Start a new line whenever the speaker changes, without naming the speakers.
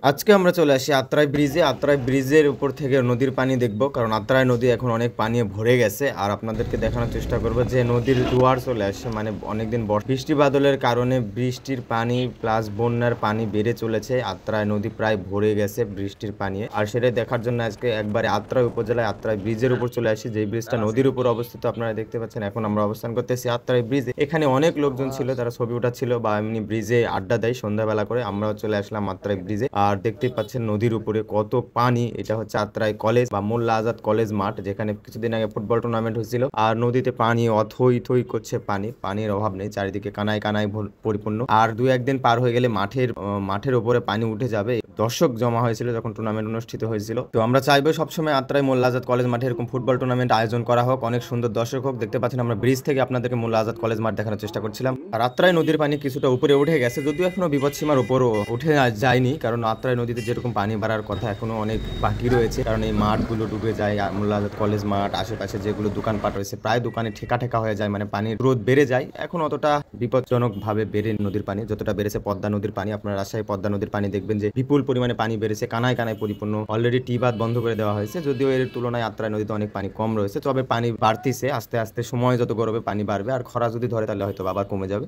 আজকে আমরা চলে আসি আত্রাই ব্রিজে। আত্রাই ব্রিজের উপর থেকে নদীর পানি দেখব। কারণ আত্রাই নদী এখন অনেক পানি ভরে গেছে। আর আপনাদেরকে দেখানোর চেষ্টা করব যে নদীর জোয়ার চলে আসছে। মানে অনেকদিন বৃষ্টি বাদলের কারণে বৃষ্টির পানি প্লাস বন্যার পানি বেড়ে চলেছে। আত্রাই নদী প্রায় ভরে গেছে বৃষ্টির পানি। আর সেটা দেখার জন্য আজকে একবারে আত্রাই উপজেলায় আত্রাই ব্রিজের উপর চলে আসি। যে ব্রিজটা নদীর উপর অবস্থিত আপনারা দেখতে পাচ্ছেন। এখন আমরা অবস্থান করতেছি আত্রাই ব্রিজে। এখানে অনেক লোকজন ছিল, তারা ছবি উঠাচ্ছিল বা এমনি ব্রিজে আড্ডা দেয় সন্ধ্যাবেলা করে। আমরাও চলে আসলাম আত্রাই ব্রিজে। আর দেখতেই পাচ্ছেন নদীর উপরে কত পানি। এটা হচ্ছে আত্রাই কলেজ বা মোল্লা আজাদ কলেজ মাঠ, যেখানে কিছুদিন আগে ফুটবল টুর্নামেন্ট হয়েছিল। আর নদীতে পানি অথই থই করছে, পানির অভাব নেই, চারিদিকে কানায় কানায় পরিপূর্ণ। আর দুই একদিন পার হয়ে গেলে মাঠের উপরে পানি উঠে যাবে। দর্শক জমা হয়েছিল যখন টুর্নামেন্ট অনুষ্ঠিত হয়েছিল। তো আমরা চাইবো সবসময় আত্রাই মোল্লা আজাদ কলেজ মাঠে এরকম ফুটবল টুর্নামেন্ট আয়োজন করা হোক, অনেক সুন্দর দর্শক হোক। দেখতে পাচ্ছেন আমরা ব্রিজ থেকে আপনাদেরকে মোল্লা আজাদ কলেজ মাঠ দেখানোর চেষ্টা করছিলাম। আর আত্রাই নদীর পানি কিছুটা উপরে উঠে গেছে, যদিও এখনো বিপদসীমার উপর উঠে যায়নি। কারণ আত্রাই নদীতে যেরকম পানি বাড়ার কথা এখনো অনেক বাকি রয়েছে। কারণ এই মাঠগুলো ডুবে যায়, মোল্লা আজাদ কলেজ মাঠ আশেপাশে যেগুলো দোকানপাট রয়েছে প্রায় দোকানে ঠেকা ঠেকা হয়ে যায়, মানে পানির রোধ বেড়ে যায়। এখন অতটা বিপজ্জনক ভাবে বেড়ে নদীর পানি যতটা বেড়েছে পদ্মা নদীর পানি। আপনারা রাজশাহী পদ্মা নদীর পানি দেখবেন যে বিপুল পরিমাণে পানি বেড়েছে, কানায় কানায় পরিপূর্ণ। অলরেডি টি বাঁধ বন্ধ করে দেওয়া হয়েছে, যদিও এর তুলনায় আত্রাই নদীতে অনেক পানি কম রয়েছে। তবে পানি বাড়তিছে আস্তে আস্তে, সময় যত গড়বে পানি বাড়বে। আর খরা যদি ধরে তাহলে হয়তো আবার কমে যাবে।